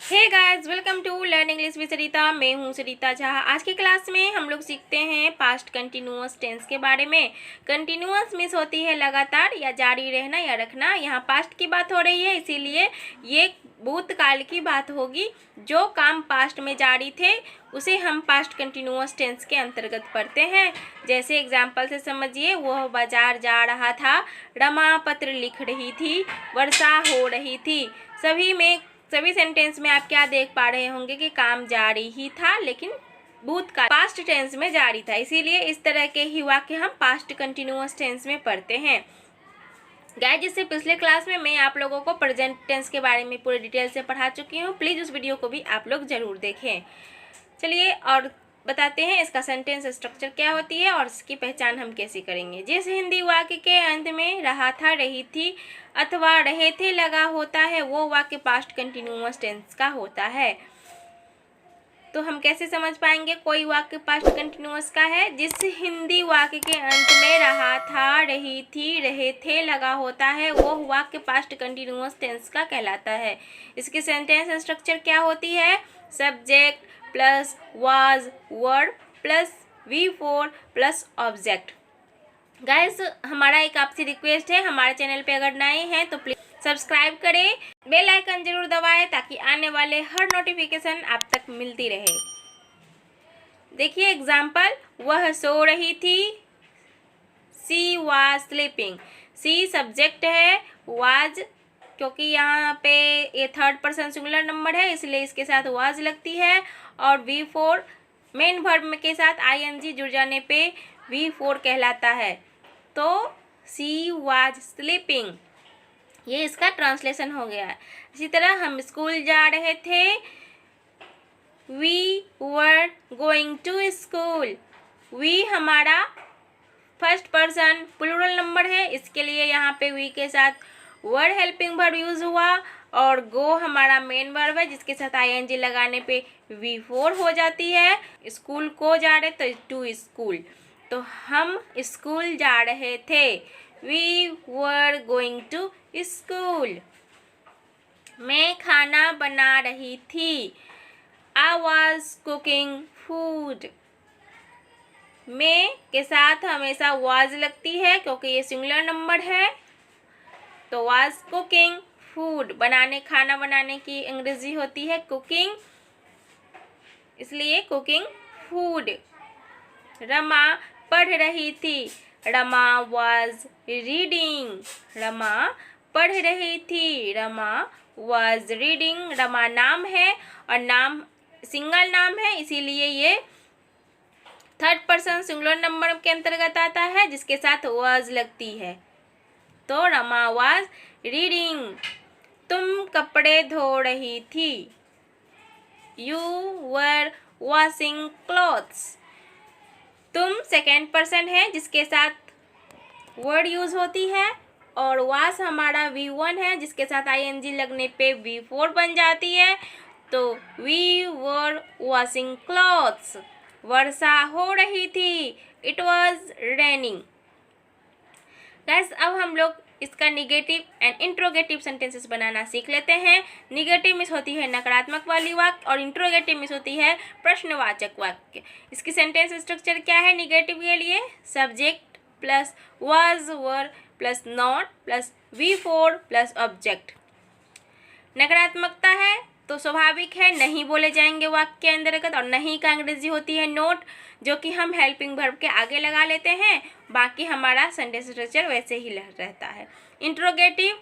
Hey guys, welcome to learn English with Sarita. मैं हूं सरिता झा। आज की क्लास में हम लोग सीखते हैं पास्ट कंटिन्यूअस टेंस के बारे में। कंटिन्यूअस मीन्स होती है लगातार या जारी रहना या रखना। यहाँ पास्ट की बात हो रही है, इसीलिए ये भूतकाल की बात होगी। जो काम पास्ट में जारी थे उसे हम पास्ट कंटिन्यूअस टेंस के अंतर्गत पढ़ते हैं। जैसे एग्जाम्पल से समझिए, वह बाजार जा रहा था, रमा पत्र लिख रही थी, वर्षा हो रही थी। सभी सेंटेंस में आप क्या देख पा रहे होंगे कि काम जारी ही था, लेकिन भूतकाल पास्ट टेंस में जारी था। इसीलिए इस तरह के ही वाक्य हम पास्ट कंटिन्यूअस टेंस में पढ़ते हैं। गाइस, जिससे पिछले क्लास में मैं आप लोगों को प्रेजेंट टेंस के बारे में पूरी डिटेल से पढ़ा चुकी हूँ। प्लीज़ उस वीडियो को भी आप लोग ज़रूर देखें। चलिए और बताते हैं इसका सेंटेंस स्ट्रक्चर क्या होती है और इसकी पहचान हम कैसे करेंगे। जिस हिंदी वाक्य के अंत में रहा था, रही थी अथवा रहे थे लगा होता है, वो वाक्य पास्ट कंटिन्यूअस टेंस का होता है। तो हम कैसे समझ पाएंगे कोई वाक्य पास्ट कंटिन्यूअस का है? जिस हिंदी वाक्य के अंत में रहा था, रही थी, रहे थे लगा होता है, वो वाक्य पास्ट कंटिन्यूअस टेंस का कहलाता है। इसकी सेंटेंस स्ट्रक्चर क्या होती है? Subject plus was word plus V4 plus object. Guys, हमारा एक आपसे रिक्वेस्ट है, हमारे चैनल पे अगर नए हैं तो प्लीज सब्सक्राइब करें, बेल आइकन जरूर दबाएं ताकि आने वाले हर नोटिफिकेशन आप तक मिलती रहे। देखिए एग्जाम्पल, वह सो रही थी, she was sleeping. She subject है, वाज क्योंकि यहाँ पे ये थर्ड पर्सन सिंगुलर नंबर है इसलिए इसके साथ वाज लगती है, और V4 मेन वर्ब के साथ ING जुड़ जाने पे V4 कहलाता है। तो सी वाज स्लीपिंग, ये इसका ट्रांसलेशन हो गया है। इसी तरह हम स्कूल जा रहे थे, we were going to school. We हमारा फर्स्ट पर्सन प्लूरल नंबर है, इसके लिए यहाँ पे वी के साथ वर्ड हेल्पिंग वर्ब यूज हुआ, और गो हमारा मेन वर्ब है जिसके साथ ING लगाने पे V4 हो जाती है। स्कूल को जा रहे तो टू स्कूल, तो हम स्कूल जा रहे थे, we were going to school. मैं खाना बना रही थी, आई वॉज कुकिंग फूड। मैं के साथ हमेशा वाज लगती है क्योंकि ये सिंगुलर नंबर है, तो वाज कुकिंग फूड। खाना बनाने की अंग्रेजी होती है कुकिंग, इसलिए कुकिंग फूड। रमा पढ़ रही थी, रमा वाज रीडिंग। रमा पढ़ रही थी, रमा वाज रीडिंग। रमा नाम है और नाम सिंगल नाम है, इसीलिए ये थर्ड पर्सन सिंगुलर नंबर के अंतर्गत आता है जिसके साथ वाज लगती है। तो रमा वाज रीडिंग। तुम कपड़े धो रही थी, यू वर वॉशिंग क्लॉथ्स। तुम सेकेंड पर्सन है जिसके साथ वर्ड यूज होती है, और वाश हमारा V1 है जिसके साथ ING लगने पे V4 बन जाती है, तो वी वर वॉशिंग क्लॉथ्स। वर्षा हो रही थी, इट वॉज रेनिंग। गाइस, अब हम लोग इसका निगेटिव एंड इंट्रोगेटिव सेंटेंसेस बनाना सीख लेते हैं। निगेटिव मीन्स होती है नकारात्मक वाली वाक्य और इंट्रोगेटिव मीन्स होती है प्रश्नवाचक वाक्य। इसकी सेंटेंस स्ट्रक्चर क्या है निगेटिव के लिए? Subject plus was were plus not plus V4 plus object. नकारात्मकता है तो स्वाभाविक है नहीं बोले जाएंगे वाक्य के अंतर्गत, और नहीं का अंग्रेजी होती है नोट, जो कि हम हेल्पिंग वर्ब के आगे लगा लेते हैं। बाकी हमारा सेंटेंस स्ट्रक्चर वैसे ही रहता है। इंट्रोगेटिव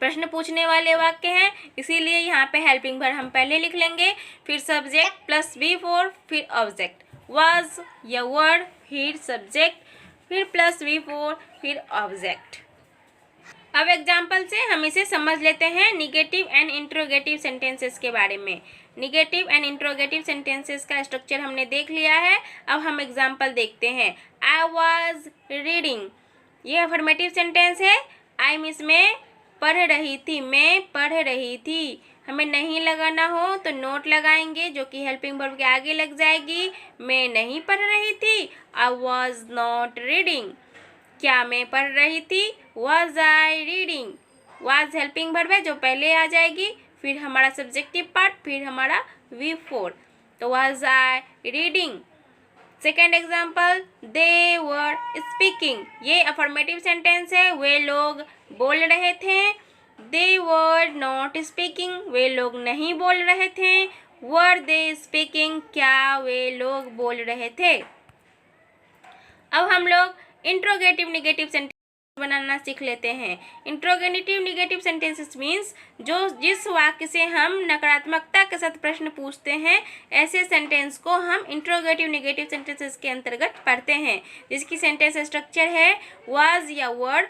प्रश्न पूछने वाले वाक्य हैं, इसीलिए यहाँ पे हेल्पिंग वर्ब हम पहले लिख लेंगे, फिर सब्जेक्ट प्लस V4 फिर ऑब्जेक्ट। वाज या वर्ड फिर सब्जेक्ट फिर प्लस V4 फिर ऑब्जेक्ट। अब एग्जाम्पल से हम इसे समझ लेते हैं निगेटिव एंड इंट्रोगेटिव सेंटेंसेस के बारे में। निगेटिव एंड इंट्रोगेटिव सेंटेंसेस का स्ट्रक्चर हमने देख लिया है। अब हम एग्जाम्पल देखते हैं। आई वॉज रीडिंग, ये अफर्मेटिव सेंटेंस है। आई मीन्स मैं पढ़ रही थी, मैं पढ़ रही थी। हमें नहीं लगाना हो तो नोट लगाएंगे जो कि हेल्पिंग वर्ब के आगे लग जाएगी। मैं नहीं पढ़ रही थी, आई वॉज नॉट रीडिंग। क्या मैं पढ़ रही थी? Was I reading? Was helping verb है जो पहले आ जाएगी, फिर हमारा सब्जेक्टिव पार्ट, फिर हमारा V4। तो was I reading। Second example, they were speaking, ये अफर्मेटिव सेंटेंस है, वे लोग बोल रहे थे। दे वर नॉट स्पीकिंग, वे लोग नहीं बोल रहे थे। वर दे स्पीकिंग, क्या वे लोग बोल रहे थे। अब हम लोग इंट्रोगेटिव निगेटिव सेंटेंस बनाना सीख लेते हैं। इंट्रोगेटिव निगेटिव सेंटेंसेस मीन्स जिस वाक्य से हम नकारात्मकता के साथ प्रश्न पूछते हैं, ऐसे सेंटेंस को हम इंट्रोगेटिव निगेटिव सेंटेंसेस के अंतर्गत पढ़ते हैं, जिसकी सेंटेंस स्ट्रक्चर है वाज या word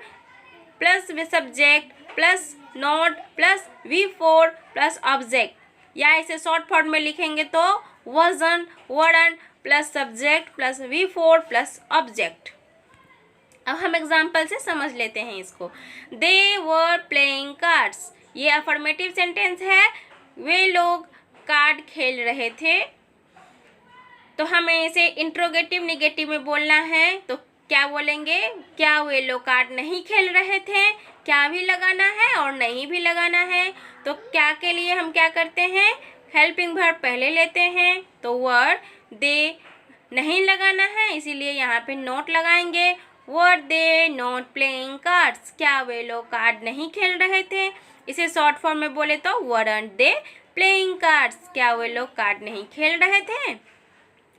plus subject plus not plus V4 plus object, या इसे शॉर्ट फॉर्म में लिखेंगे तो wasn't, weren't plus subject plus V4 plus object. अब हम एग्जाम्पल से समझ लेते हैं इसको। दे वर प्लेइंग कार्ड्स, ये अफर्मेटिव सेंटेंस है, वे लोग कार्ड खेल रहे थे। तो हमें इसे इंट्रोगेटिव निगेटिव में बोलना है, तो क्या बोलेंगे, क्या वे लोग कार्ड नहीं खेल रहे थे, क्या भी लगाना है और नहीं भी लगाना है। तो क्या के लिए हम क्या करते हैं, हेल्पिंग वर्ब पहले लेते हैं, तो वर्ड दे नहीं लगाना है, इसीलिए यहाँ पे नॉट लगाएंगे। वर दे नॉट प्लेइंग कार्ड्स, क्या वे लोग कार्ड नहीं खेल रहे थे। इसे शॉर्ट फॉर्म में बोले तो वरंट दे प्लेइंग कार्ड्स, क्या वे लोग कार्ड नहीं खेल रहे थे।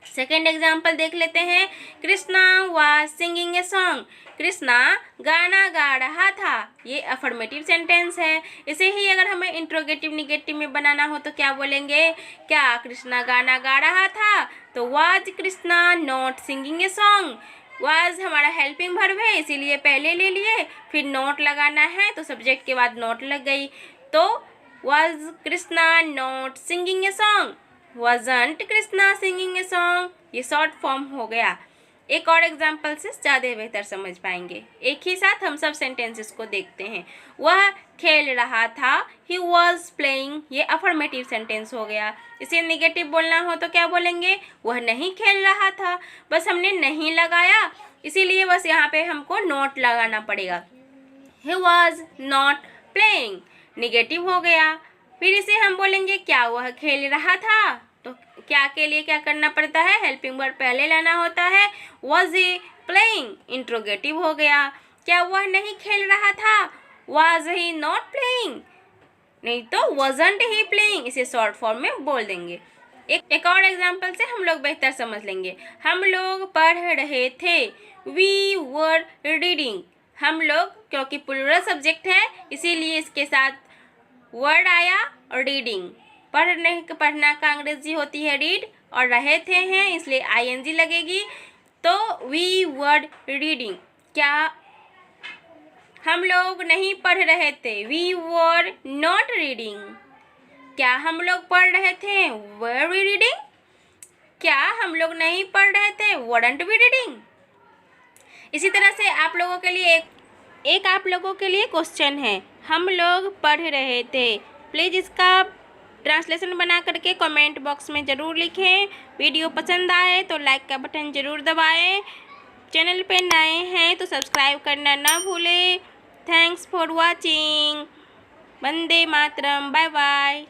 सेकेंड एग्जाम्पल देख लेते हैं। Krishna was singing a song, Krishna गाना गा रहा था, ये अफर्मेटिव सेंटेंस है। इसे ही अगर हमें इंट्रोगेटिव निगेटिव में बनाना हो तो क्या बोलेंगे, क्या कृष्णा गाना गा रहा था, तो was Krishna not singing a song. Was हमारा हेल्पिंग वर्ब है, इसीलिए पहले ले लिए, फिर नॉट लगाना है तो सब्जेक्ट के बाद नॉट लग गई, तो was Krishna not singing a song, wasn't Krishna singing a song, ये शॉर्ट फॉर्म हो गया। एक और एग्जाम्पल से ज़्यादा बेहतर समझ पाएंगे। एक ही साथ हम सब सेंटेंसेस को देखते हैं। वह खेल रहा था, he was playing, ये अफर्मेटिव सेंटेंस हो गया। इसे निगेटिव बोलना हो तो क्या बोलेंगे, वह नहीं खेल रहा था, बस हमने नहीं लगाया, इसीलिए बस यहाँ पे हमको नॉट लगाना पड़ेगा। he was not playing, negative हो गया। फिर इसे हम बोलेंगे क्या वह खेल रहा था, तो क्या के लिए क्या करना पड़ता है, हेल्पिंग वर्ब पहले लाना होता है। was he playing, इंट्रोगेटिव हो गया। क्या वह नहीं खेल रहा था, was he not playing, नहीं तो wasn't he playing, इसे शॉर्ट फॉर्म में बोल देंगे। एक और एग्जाम्पल से हम लोग बेहतर समझ लेंगे। हम लोग पढ़ रहे थे, we were reading, हम लोग क्योंकि प्लूरल सब्जेक्ट है इसीलिए इसके साथ वर्ड आया और रीडिंग। पढ़ना का अंग्रेजी होती है रीड, और रहे थे हैं इसलिए ING लगेगी, तो वी वर्ड रीडिंग, क्या हम लोग नहीं पढ़ रहे थे, वी वर नॉट रीडिंग। क्या हम लोग पढ़ रहे थे, वर वी रीडिंग। क्या हम लोग नहीं पढ़ रहे थे, वरंट वी रीडिंग। इसी तरह से आप लोगों के लिए एक आप लोगों के लिए क्वेश्चन है, हम लोग पढ़ रहे थे। प्लीज़ इसका ट्रांसलेशन बना करके कमेंट बॉक्स में ज़रूर लिखें। वीडियो पसंद आए तो लाइक का बटन ज़रूर दबाएं। चैनल पे नए हैं तो सब्सक्राइब करना ना भूलें। Thanks for watching. वंदे मातरम, बाय बाय।